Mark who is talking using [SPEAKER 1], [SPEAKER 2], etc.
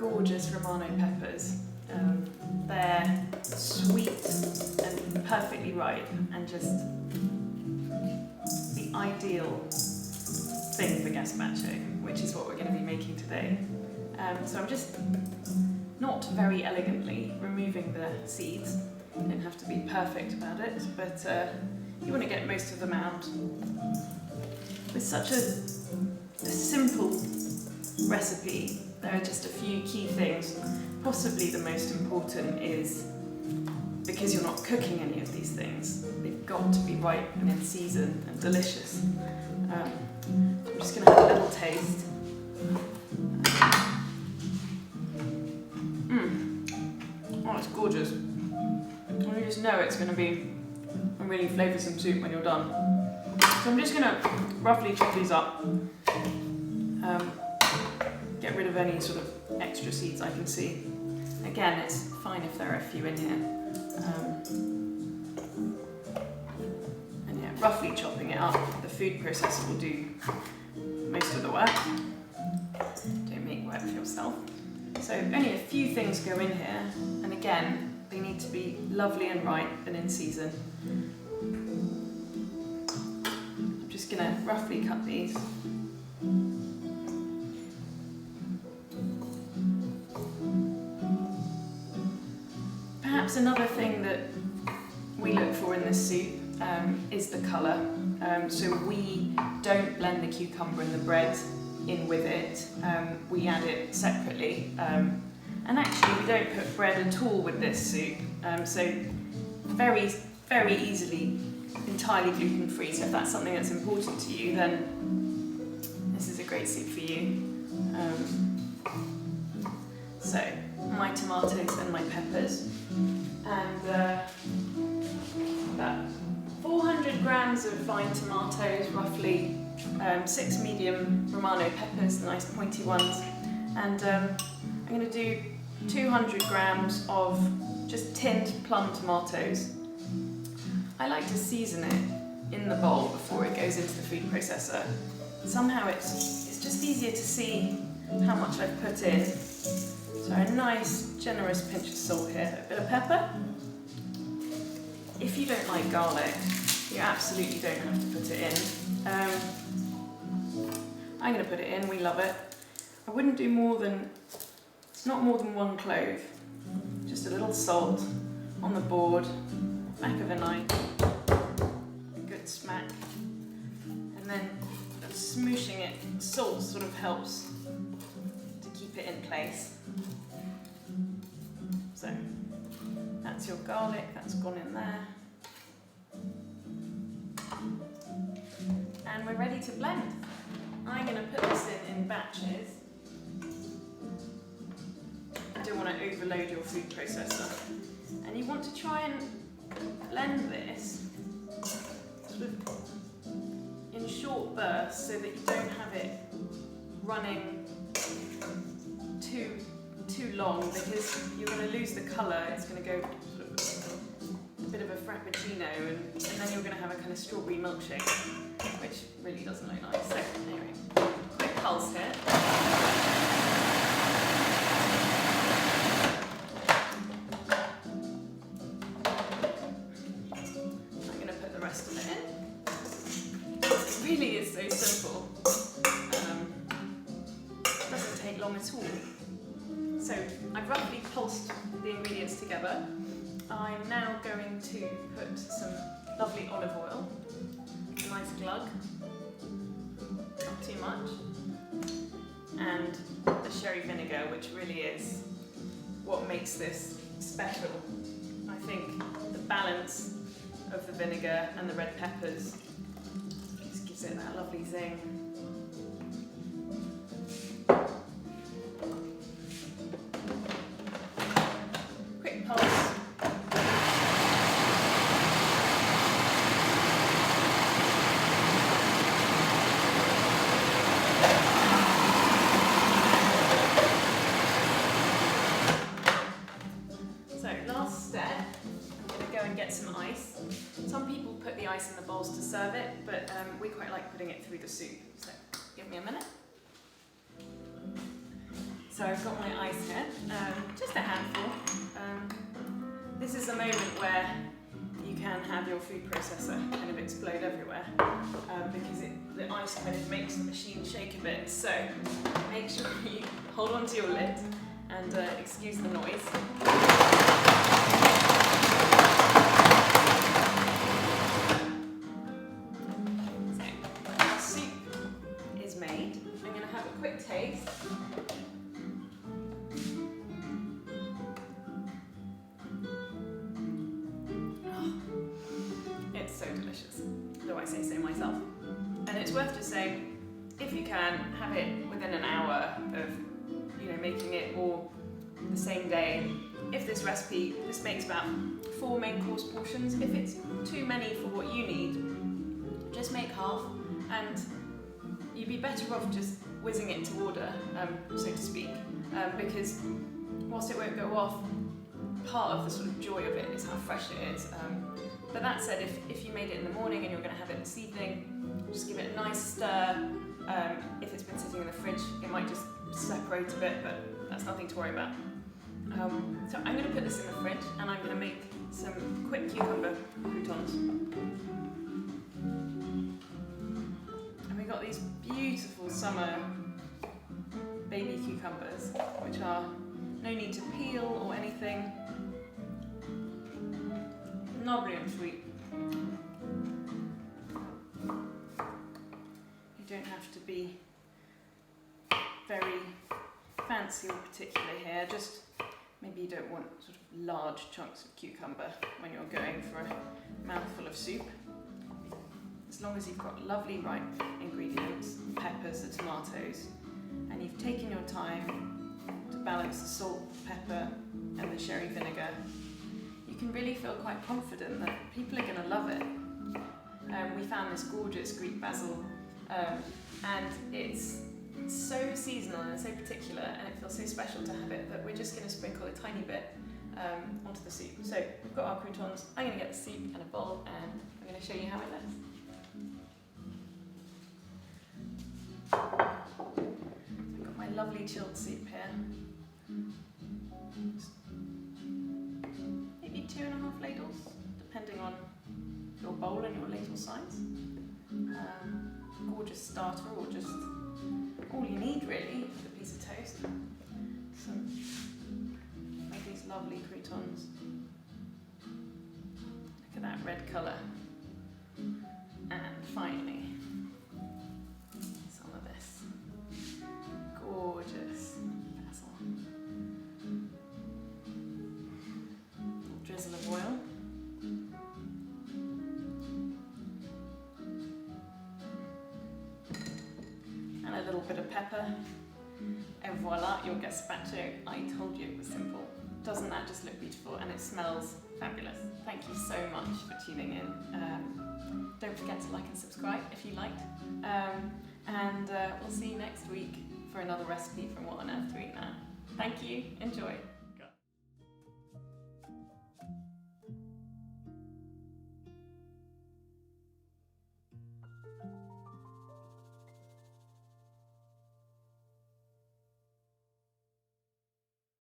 [SPEAKER 1] gorgeous Romano peppers. They're sweet and perfectly ripe and just the ideal thing for gazpacho, which is what we're going to be making today. So I'm just not very elegantly removing the seeds. You don't have to be perfect about it, but you want to get most of them out. With such a simple recipe, there are just a few key things. Possibly the most important is, because you're not cooking any of these things, they've got to be ripe and in season and delicious. I'm just going to have a little taste. Oh, it's gorgeous. And you just know it's going to be a really flavoursome soup when you're done. So I'm just going to roughly chop these up. Get rid of any sort of extra seeds I can see. Again, it's fine if there are a few in here. And yeah, roughly chopping it up, the food processor will do most of the work. Don't make work for yourself. So only a few things go in here, and again, they need to be lovely and ripe and in season. I'm just going to roughly cut these. Perhaps another thing that we look for in this soup is the colour. So we don't blend the cucumber and the bread in with it. We add it separately. And actually we don't put bread at all with this soup. So very, very easily, entirely gluten-free. So if that's something that's important to you, then this is a great soup for you. So my tomatoes and my peppers. And about 400 grams of fine tomatoes, roughly 6 medium Romano peppers, the nice pointy ones, and I'm going to do 200 grams of just tinned plum tomatoes. I like to season it in the bowl before it goes into the food processor. Somehow it's just easier to see how much I've put in. So a nice generous pinch of salt here, a bit of pepper. If you don't like garlic, you absolutely don't have to put it in. I'm going to put it in, we love it. I wouldn't do not more than 1 clove. Just a little salt on the board, back of a knife, a good smack. And then smooshing it, salt sort of helps to keep it in place. So that's your garlic, that's gone in there. And we're ready to blend. I'm going to put this in batches. You don't want to overload your food processor. And you want to try and blend this sort of in short bursts so that you don't have it running too long, because you're going to lose the colour. It's going to go sort of a bit of a frappuccino, and then you're going to have a kind of strawberry milkshake, which really doesn't look nice. So anyway, quick pulse here. I'm going to put the rest of it in. It really is so simple. It doesn't take long at all. So I've roughly pulsed the ingredients together. I'm now going to put some lovely olive oil, a nice glug, not too much, and the sherry vinegar, which really is what makes this special. I think the balance of the vinegar and the red peppers just gives it that lovely zing. Quick pulse. Last step, I'm going to go and get some ice. Some people put the ice in the bowls to serve it, but we quite like putting it through the soup. So give me a minute. So I've got my ice here, just a handful. This is a moment where you can have your food processor kind of explode everywhere because the ice kind of makes the machine shake a bit. So make sure you hold on to your lid and excuse the noise. So our soup is made. I'm going to have a quick taste. So delicious, though I say so myself. And it's worth just saying, if you can, have it within an hour of making it, or the same day. If this makes about 4 main course portions. If it's too many for what you need, just make half, and you'd be better off just whizzing it to order, so to speak, because whilst it won't go off, part of the sort of joy of it is how fresh it is. But that said, if you made it in the morning and you're going to have it this evening, just give it a nice stir. If it's been sitting in the fridge, it might just separate a bit, but that's nothing to worry about. So I'm going to put this in the fridge, and I'm going to make some quick cucumber croutons. And we got these beautiful summer baby cucumbers, which are no need to peel or anything. Lovely and sweet. You don't have to be very fancy or particular here, just maybe you don't want sort of large chunks of cucumber when you're going for a mouthful of soup. As long as you've got lovely ripe ingredients, the peppers, the tomatoes, and you've taken your time to balance the salt, pepper and the sherry vinegar, you can really feel quite confident that people are going to love it. We found this gorgeous Greek basil, and it's so seasonal and so particular, and it feels so special to have it that we're just going to sprinkle a tiny bit onto the soup. So we've got our croutons. I'm going to get the soup in a bowl, and I'm going to show you how it looks. I've got my lovely chilled soup here. Maybe 2.5 ladles, depending on your bowl and your ladle size. Gorgeous starter, or just all you need really for a piece of toast. Some of these lovely croutons. Look at that red colour. And finally, some of this gorgeous basil. Drizzle of oil. And a little bit of pepper. And voila, your gazpacho. I told you it was simple. Doesn't that just look beautiful? And it smells fabulous. Thank you so much for tuning in. Don't forget to like and subscribe if you liked. And we'll see you next week for another recipe from What on Earth to Eat Now. Thank you. Enjoy.